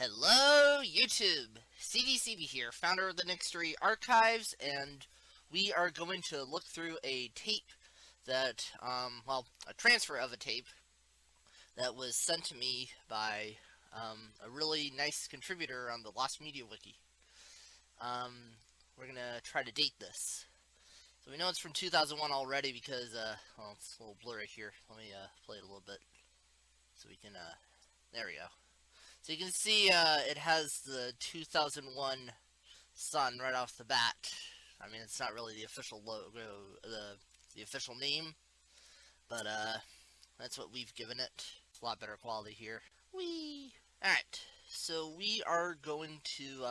Hello, YouTube! CDCB here, founder of the Nickstory Archives, and we are going to look through a tape that, a transfer of a tape that was sent to me by a really nice contributor on the Lost Media Wiki. We're gonna try to date this. So we know it's from 2001 already because, it's a little blurry here. Let me play it a little bit so we can, there we go. So you can see it has the 2001 sun right off the bat. I mean, it's not really the official logo, the official name, but that's what we've given it. It's a lot better quality here. Whee! Alright, so we are going to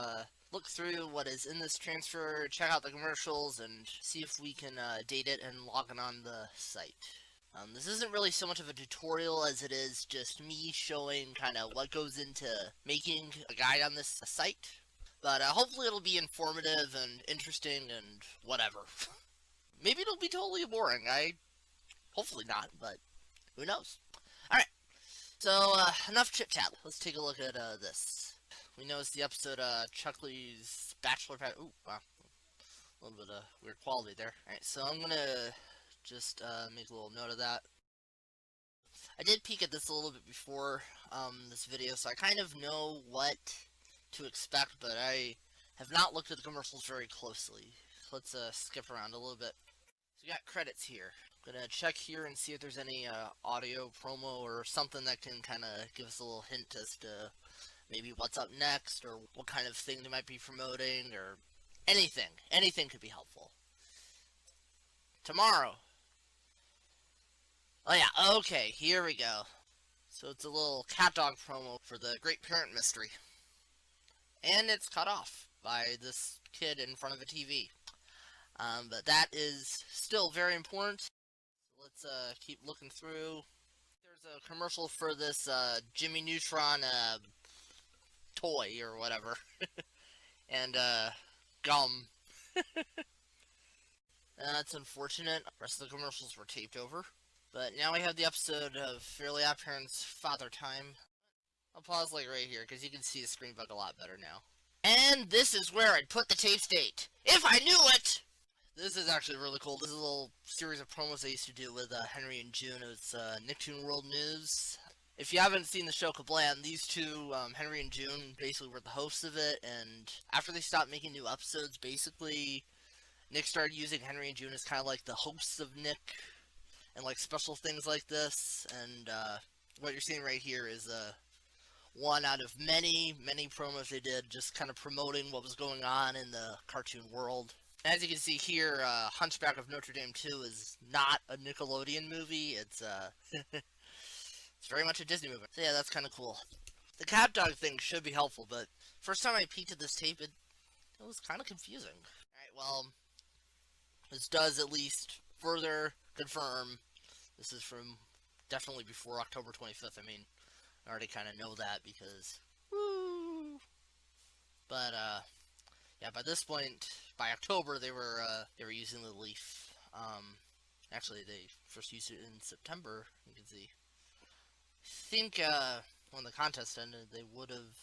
look through what is in this transfer, check out the commercials, and see if we can date it and log it on the site. This isn't really so much of a tutorial as it is just me showing kind of what goes into making a guide on this site. But hopefully it'll be informative and interesting and whatever. Maybe it'll be totally boring. Hopefully not, but who knows. Alright, so enough chit-chat. Let's take a look at this. We know it's the episode Chuckley's Bachelor Pad. Ooh, wow. A little bit of weird quality there. Alright, so I'm gonna just make a little note of that. I did peek at this a little bit before this video, so I kind of know what to expect, but I have not looked at the commercials very closely. Let's skip around a little bit. So we got credits here. I'm gonna check here and see if there's any audio promo or something that can kind of give us a little hint as to maybe what's up next or what kind of thing they might be promoting or anything. Anything could be helpful. Tomorrow. Oh yeah, okay, here we go. So it's a little cat dog promo for the Great Parent Mystery. And it's cut off by this kid in front of a TV. But that is still very important. So let's keep looking through. There's a commercial for this Jimmy Neutron toy or whatever. And gum. That's unfortunate. The rest of the commercials were taped over. But now we have the episode of Fairly OddParents Father Time. I'll pause like right here because you can see the screen bug a lot better now. And this is where I'd put the tape's date. If I knew it! This is actually really cool. This is a little series of promos I used to do with Henry and June. It was Nicktoon World News. If you haven't seen the show Kablam, these two, Henry and June, basically were the hosts of it. And after they stopped making new episodes, basically Nick started using Henry and June as kind of like the hosts of Nick. And like special things like this, and what you're seeing right here is one out of many promos they did, just kind of promoting what was going on in the cartoon world. As you can see here, Hunchback of Notre Dame 2 is not a Nickelodeon movie. It's it's very much a Disney movie. So yeah, that's kind of cool. The cat dog thing should be helpful, but first time I peeked at this tape, it was kind of confusing. Alright, well, this does at least further confirm this is from definitely before October 25th. I mean, I already kind of know that because woo. But yeah, by this point, by October, they were using the leaf. Actually, they first used it in September. You can see. I think when the contest ended, they would have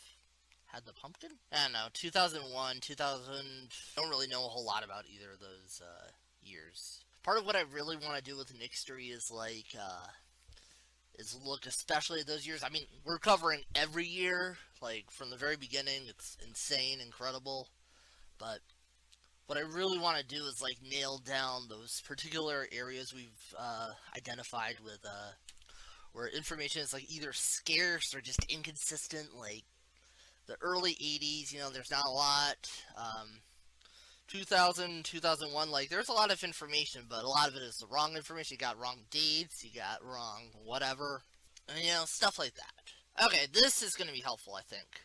had the pumpkin. I don't know. 2001, 2000. Don't really know a whole lot about either of those years. Part of what I really want to do with Nickstory is like, is look especially at those years. I mean, we're covering every year, like from the very beginning. It's insane, incredible. But what I really want to do is like nail down those particular areas we've identified with where information is like either scarce or just inconsistent. Like the early 80s, you know, there's not a lot. 2000, 2001, like, there's a lot of information, but a lot of it is the wrong information. You got wrong dates, you got wrong whatever, and, you know, stuff like that. Okay, this is gonna be helpful, I think.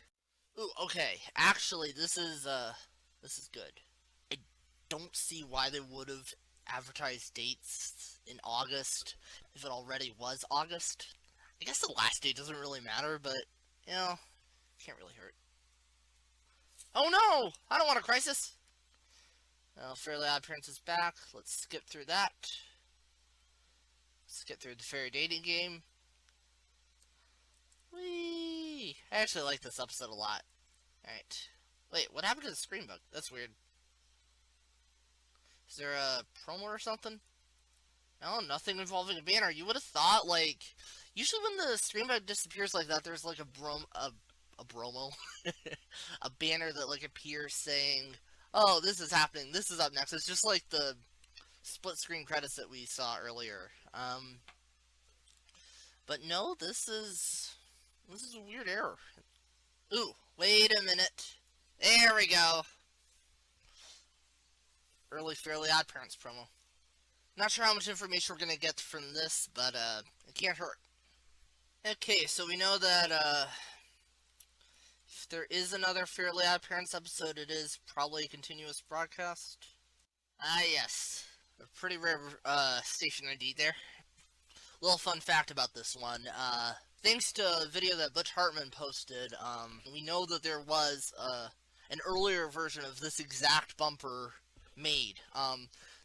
Ooh, okay, actually, this is good. I don't see why they would have advertised dates in August, if it already was August. I guess the last date doesn't really matter, but, you know, can't really hurt. Oh no! I don't want a crisis! Fairly OddParents is back. Let's skip through that. Let's get through the fairy dating game. Whee! I actually like this episode a lot. Alright. Wait, what happened to the screen bug? That's weird. Is there a promo or something? No, nothing involving a banner. You would have thought, like, usually when the screen bug disappears like that, there's like a bromo, a banner that like appears saying, "Oh, this is happening. This is up next." It's just like the split screen credits that we saw earlier. But no, this is a weird error. Ooh, wait a minute. There we go. Early Fairly Oddparents promo. Not sure how much information we're gonna get from this, but it can't hurt. Okay, so we know that if there is another Fairly Oddparents episode, it is probably a continuous broadcast. Ah, yes. A pretty rare station ID there. Little fun fact about this one. Thanks to a video that Butch Hartman posted, we know that there was an earlier version of this exact bumper made.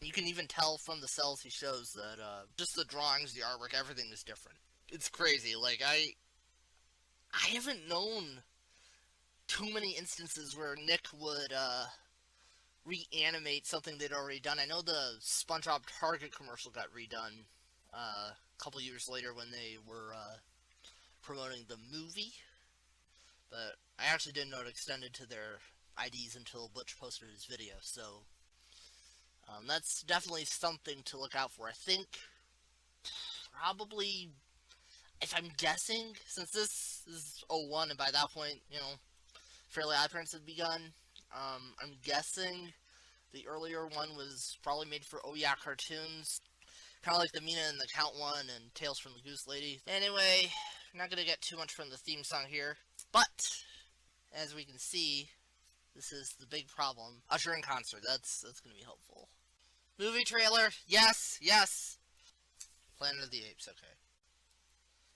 You can even tell from the cells he shows that just the drawings, the artwork, everything is different. It's crazy. Like, I haven't known too many instances where Nick would reanimate something they'd already done. I know the SpongeBob Target commercial got redone a couple years later when they were promoting the movie, but I actually didn't know it extended to their IDs until Butch posted his video, so that's definitely something to look out for. I think probably, if I'm guessing, since this is 01 and by that point, you know, Fairly Oddparents had begun, I'm guessing the earlier one was probably made for Oh Yeah Cartoons. Kind of like the Mina and the Count one and Tales from the Goose Lady. Anyway, I'm not going to get too much from the theme song here. But, as we can see, this is the big problem. Usher in concert, that's going to be helpful. Movie trailer, yes, yes. Planet of the Apes, okay.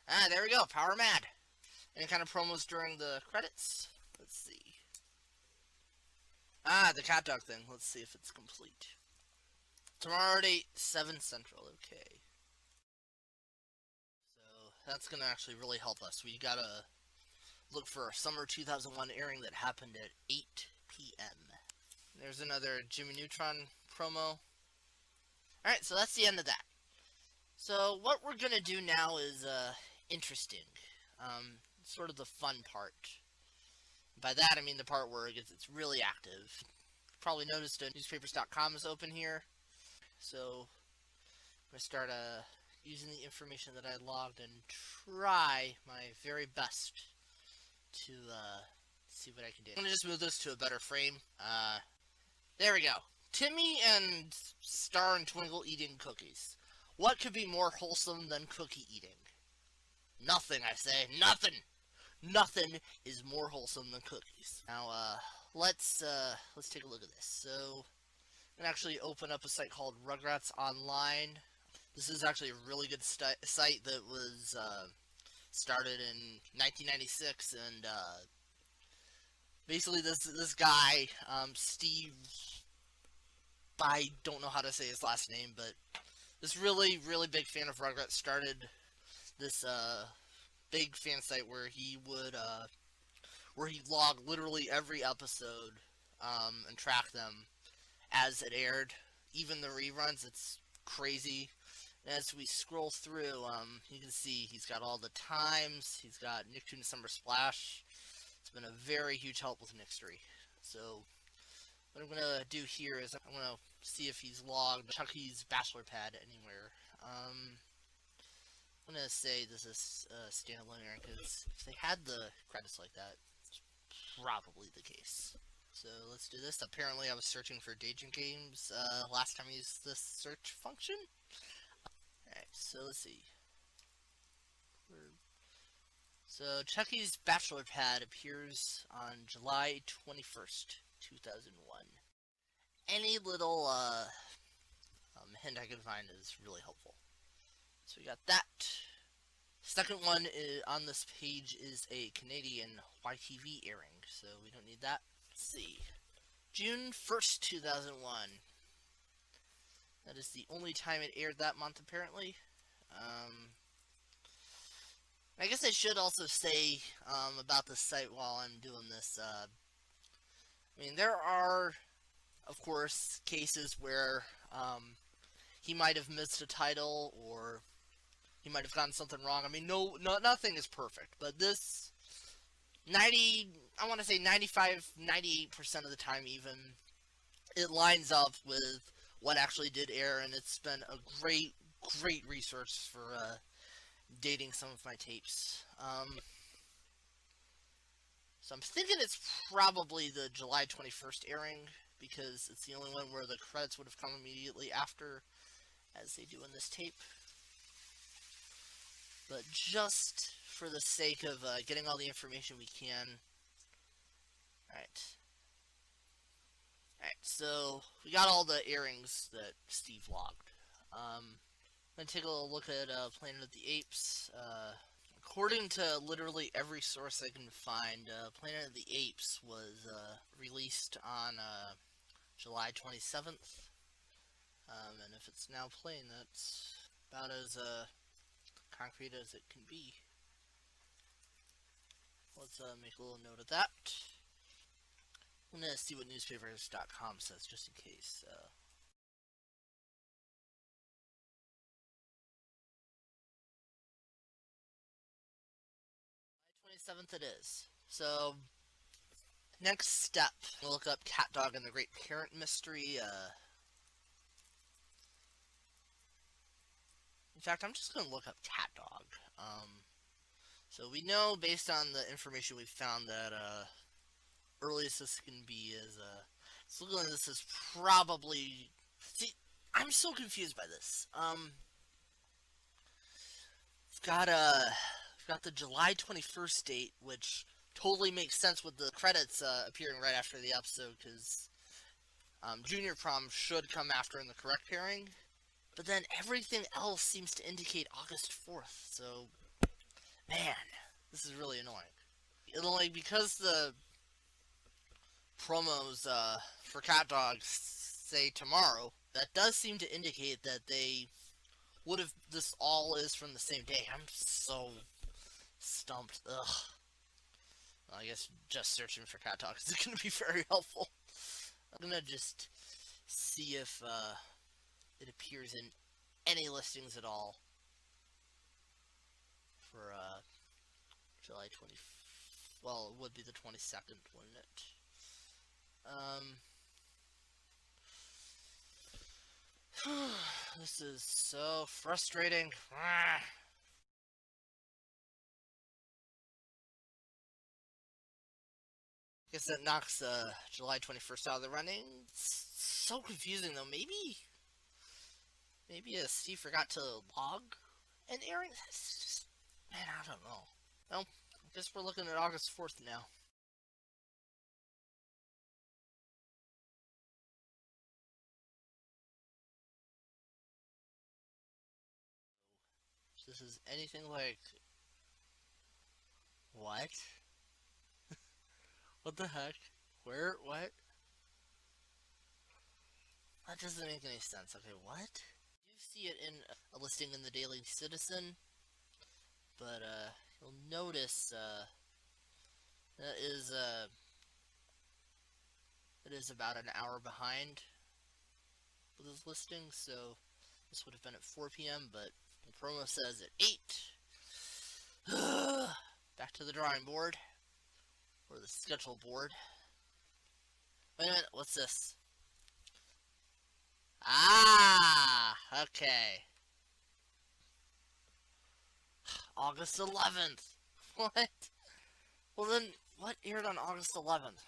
Ah, there we go, Power Mad. Any kind of promos during the credits? Let's see. Ah, the cat dog thing. Let's see if it's complete. Tomorrow at 8, 7 Central, okay. So, that's gonna actually really help us. We gotta look for a summer 2001 airing that happened at 8 p.m. There's another Jimmy Neutron promo. Alright, so that's the end of that. So, what we're gonna do now is, interesting. Sort of the fun part. By that, I mean the part where it's really active. You probably noticed newspapers.com is open here. So, I'm going to start using the information that I logged and try my very best to see what I can do. I'm going to just move this to a better frame. There we go. Timmy and Star and Twinkle eating cookies. What could be more wholesome than cookie eating? Nothing, I say. Nothing! Nothing is more wholesome than cookies. Now, let's take a look at this. So, I'm going to actually open up a site called Rugrats Online. This is actually a really good site that was started in 1996, and basically this guy, Steve, I don't know how to say his last name, but this really, really big fan of Rugrats started this big fan site where he would log literally every episode and track them as it aired, even the reruns. It's crazy. And as we scroll through, you can see he's got all the times. He's got Nicktoon Summer Splash. It's been a very huge help with Nickstory. So what I'm gonna do here is I'm gonna see if he's logged Chucky's Bachelor Pad anywhere. I'm gonna say this is standalone airing because if they had the credits like that, it's probably the case. So let's do this. Apparently I was searching for Daydream Games last time I used this search function. Alright, so let's see. So Chucky's Bachelor Pad appears on July 21st, 2001. Any little hint I can find is really helpful. So we got that. Second one on this page is a Canadian YTV airing, so we don't need that. Let's see. June 1st, 2001. That is the only time it aired that month, apparently. I guess I should also say about the site while I'm doing this. I mean, there are, of course, cases where he might have missed a title or he might have gotten something wrong. I mean, nothing is perfect, but this 90, I want to say 95, 98% of the time even, it lines up with what actually did air, and it's been a great resource for dating some of my tapes. So I'm thinking it's probably the July 21st airing, because it's the only one where the credits would have come immediately after, as they do in this tape. But just for the sake of getting all the information we can. Alright. Alright, so we got all the airings that Steve logged. I'm going to take a look at Planet of the Apes. According to literally every source I can find, Planet of the Apes was released on July 27th. And if it's now playing, that's about as concrete as it can be. Let's make a little note of that. I'm going to see what newspapers.com says, just in case. 27th it is. So, next step, we'll look up Cat Dog and the Great Parent Mystery. In fact, I'm just going to look up Cat Dog. So we know, based on the information we found, that earliest this can be is so looking at this is probably. See, I'm so confused by this. We've got the July 21st date, which totally makes sense with the credits appearing right after the episode, because Junior Prom should come after in the correct pairing. But then everything else seems to indicate August 4th, so man, this is really annoying. Because the promos for Cat Dogs say tomorrow, that does seem to indicate that they would have, this all is from the same day. I'm so stumped. Ugh. Well, I guess just searching for Cat Dogs is going to be very helpful. I'm going to just see if it appears in any listings at all for July 20. Well, it would be the 22nd, wouldn't it? This is so frustrating. I guess that knocks July 21st out of the running. It's so confusing though. Maybe Steve forgot to log an airing. That's just, man, I don't know. Well, I guess we're looking at August 4th now. If this is anything like, what? What the heck? Where? What? That doesn't make any sense. Okay, what? You see it in a listing in the Daily Citizen, but you'll notice that it is about an hour behind with his listing, so this would have been at 4 p.m., but the promo says at 8. Back to the drawing board, or the schedule board. Wait a minute, what's this? Ah, okay. August 11th. What? Well then, what aired on August 11th?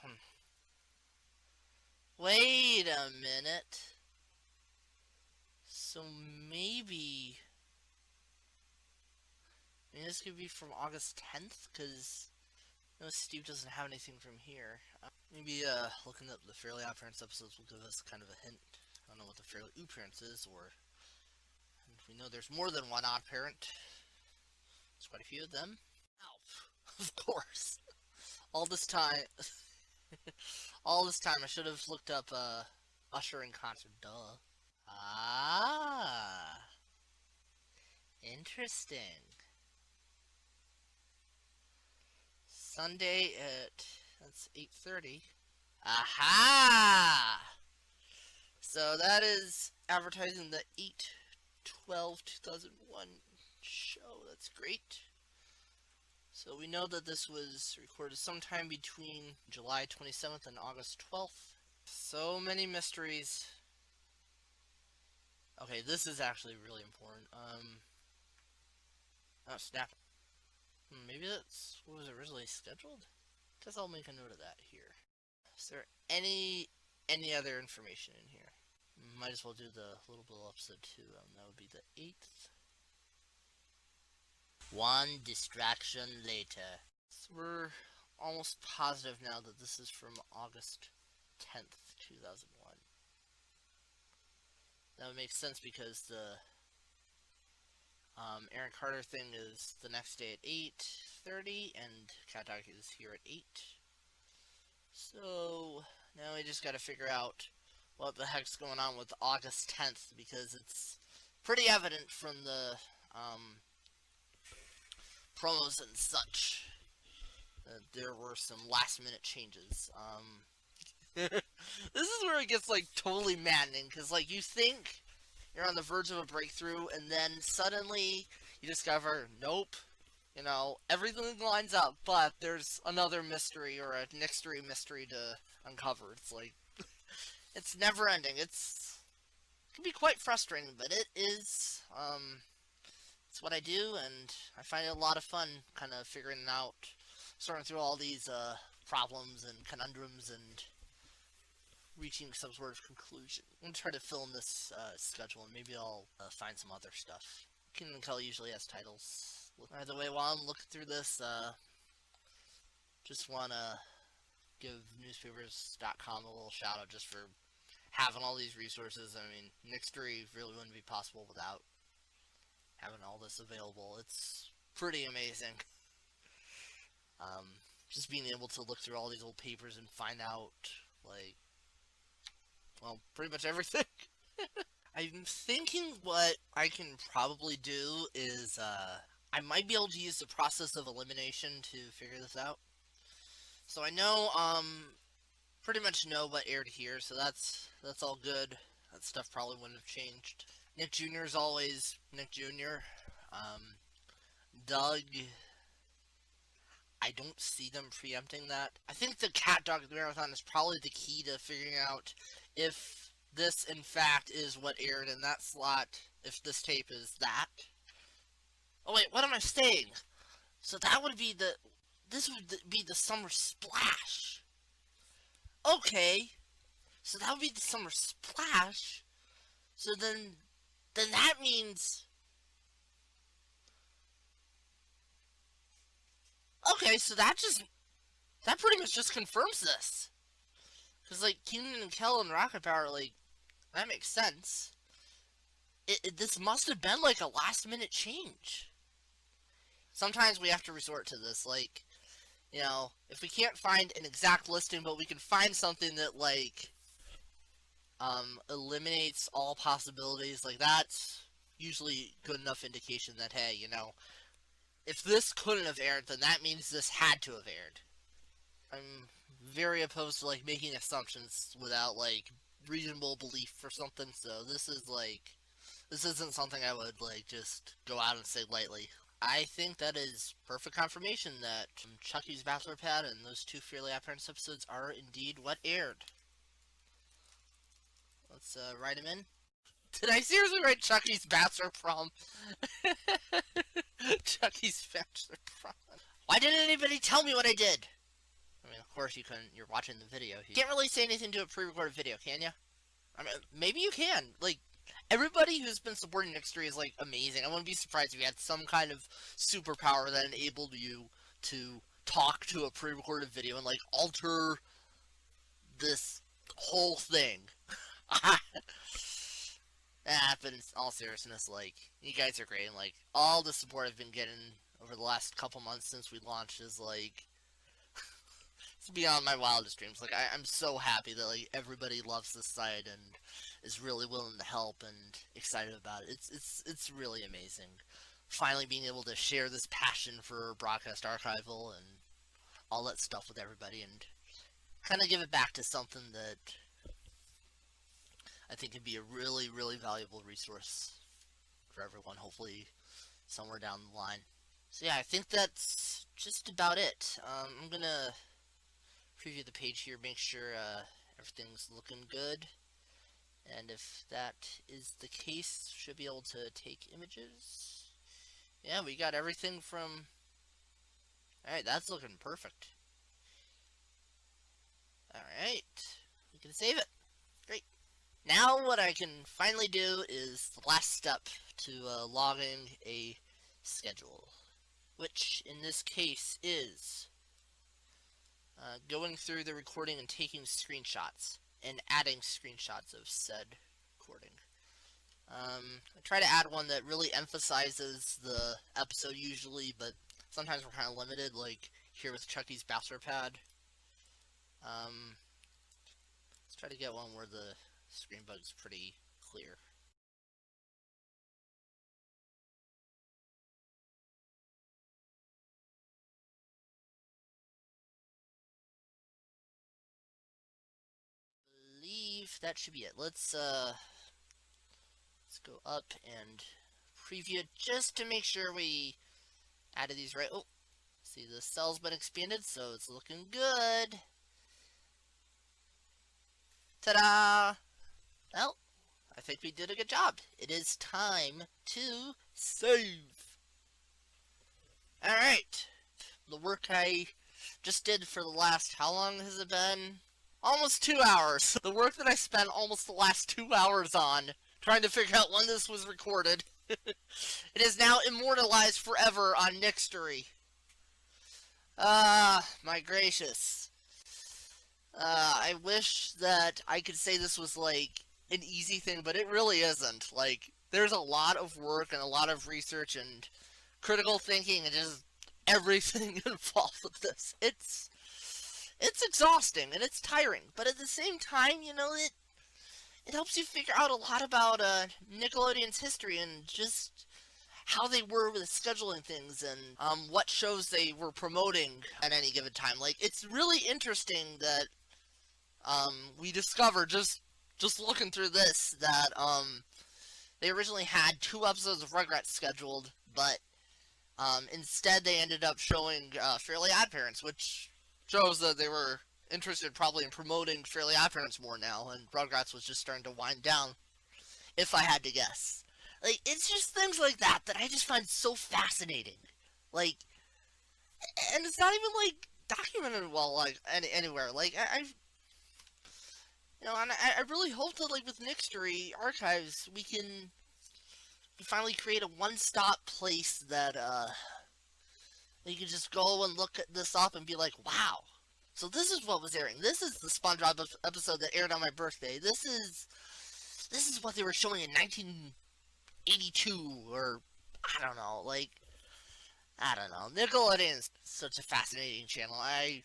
Wait a minute. So maybe this could be from August 10th, because Steve doesn't have anything from here. Maybe looking up the Fairly Oddparents episodes will give us kind of a hint. I don't know what the Fairly Oddparents is, or we know there's more than one Oddparent. There's quite a few of them. Oh, of course. All this time, I should have looked up Usher in concert. Duh. Ah, interesting. Sunday at, that's 8:30. Aha! So that is advertising the 8/12/2001 show. That's great. So we know that this was recorded sometime between July 27th and August 12th. So many mysteries. Okay, this is actually really important. Oh snap. Maybe that's what was originally scheduled? Guess I'll make a note of that here. Is there any other information in here? Might as well do the Little Bill episode 2. That would be the 8th. One distraction later. So we're almost positive now that this is from August 10th, 2001. That would make sense because the Aaron Carter thing is the next day at 8:30, and Cat Dog is here at 8. So now we just gotta figure out what the heck's going on with August 10th, because it's pretty evident from the promos and such that there were some last minute changes. This is where it gets like totally maddening, because like you think you're on the verge of a breakthrough, and then suddenly you discover, nope, you know, everything lines up, but there's another mystery or a Nickstory mystery to uncover. It's like, it's never ending. It can be quite frustrating, but it is, it's what I do, and I find it a lot of fun kind of figuring out, sorting through all these problems and conundrums and reaching some sort of conclusion. I'm going to try to fill in this schedule, and maybe I'll find some other stuff. Keenan and Kel usually has titles. By the way, while I'm looking through this, just want to give newspapers.com a little shout out just for having all these resources. I mean, Nickstory really wouldn't be possible without having all this available. It's pretty amazing. Just being able to look through all these old papers and find out, like, well, pretty much everything. I'm thinking what I can probably do is, I might be able to use the process of elimination to figure this out. So I know, pretty much know what aired here, so that's all good. That stuff probably wouldn't have changed. Nick Jr. is always Nick Jr. Doug, I don't see them preempting that. I think the Cat Dog Marathon is probably the key to figuring out if this, in fact, is what aired in that slot, if this tape is that. Oh wait, what am I saying? So that would be this would be the Summer Splash. Okay, so that would be the Summer Splash. So then that means... Okay, so that pretty much just confirms this. Because, like, Keenan and Kel and Rocket Power, like, that makes sense. This must have been, like, a last-minute change. Sometimes we have to resort to this, like, you know, if we can't find an exact listing, but we can find something that, like, eliminates all possibilities, like, that's usually good enough indication that, hey, you know, if this couldn't have aired, then that means this had to have aired. I'm very opposed to, like, making assumptions without, like, reasonable belief or something, so this is, like, this isn't something I would, like, just go out and say lightly. I think that is perfect confirmation that Chucky's Bachelor Pad and those two Fairly Oddparents episodes are indeed what aired. Let's write him in. Did I seriously write Chucky's Bachelor Prom? Chucky's Bachelor Prom. Why didn't anybody tell me what I did? I mean, of course you couldn't. You're watching the video. You can't really say anything to a pre-recorded video, can you? I mean, maybe you can. Like, everybody who's been supporting Nickstory is, like, amazing. I wouldn't be surprised if you had some kind of superpower that enabled you to talk to a pre-recorded video and, like, alter this whole thing. But in all seriousness, like, you guys are great, and, like, all the support I've been getting over the last couple months since we launched is, like, it's beyond my wildest dreams. Like, I'm so happy that, like, everybody loves this site and is really willing to help and excited about it. It's really amazing. Finally being able to share this passion for broadcast archival and all that stuff with everybody and kind of give it back to something that I think could be a really, really valuable resource for everyone, hopefully somewhere down the line. So yeah, I think that's just about it. I'm gonna preview the page here, make sure everything's looking good. And if that is the case, should be able to take images. Yeah, we got everything from... Alright, that's looking perfect. Alright, we can save it. Great. Now what I can finally do is the last step to logging a schedule, which in this case is going through the recording and taking screenshots and adding screenshots of said recording. I try to add one that really emphasizes the episode usually, but sometimes we're kind of limited, like here with Chucky's Bachelor Pad. Let's try to get one where the screen bug's pretty clear. I believe that should be it. Let's go up and preview it just to make sure we added these right. Oh, see the cell's been expanded, so it's looking good. Ta-da! Well, I think we did a good job. It is time to save. Alright. The work I just did for the last, how long has it been? Almost 2 hours. The work that I spent almost the last 2 hours on trying to figure out when this was recorded. It is now immortalized forever on Nickstory. My gracious. I wish that I could say this was like an easy thing, but it really isn't. Like, there's a lot of work and a lot of research and critical thinking and just everything involved with this. It's exhausting and it's tiring, but at the same time, you know, it helps you figure out a lot about Nickelodeon's history and just how they were with scheduling things and what shows they were promoting at any given time. Like, it's really interesting that we discovered just looking through this that they originally had 2 episodes of Rugrats scheduled, but instead they ended up showing Fairly Oddparents, which shows that they were interested probably in promoting Fairly Oddparents more now, and Rugrats was just starting to wind down, if I had to guess. Like, it's just things like that that I just find so fascinating. Like, and it's not even, like, documented well, like, anywhere. Like, you know, and I really hope that, like, with Nickstory Archives, we can finally create a one-stop place that, you can just go and look at this up and be like, wow. So this is what was airing. This is the SpongeBob episode that aired on my birthday. This is what they were showing in 1982, or, I don't know, like, I don't know. Nickelodeon is such a fascinating channel. I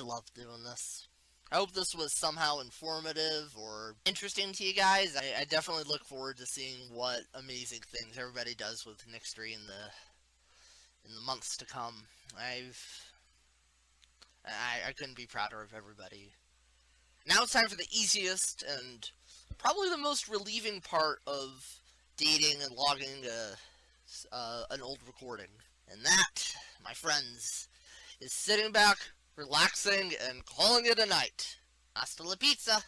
love doing this. I hope this was somehow informative or interesting to you guys. I definitely look forward to seeing what amazing things everybody does with Nickstory in the months to come. I couldn't be prouder of everybody. Now it's time for the easiest and probably the most relieving part of dating and logging an old recording. And that, my friends, is sitting back, relaxing, and calling it a night. Hasta la pizza!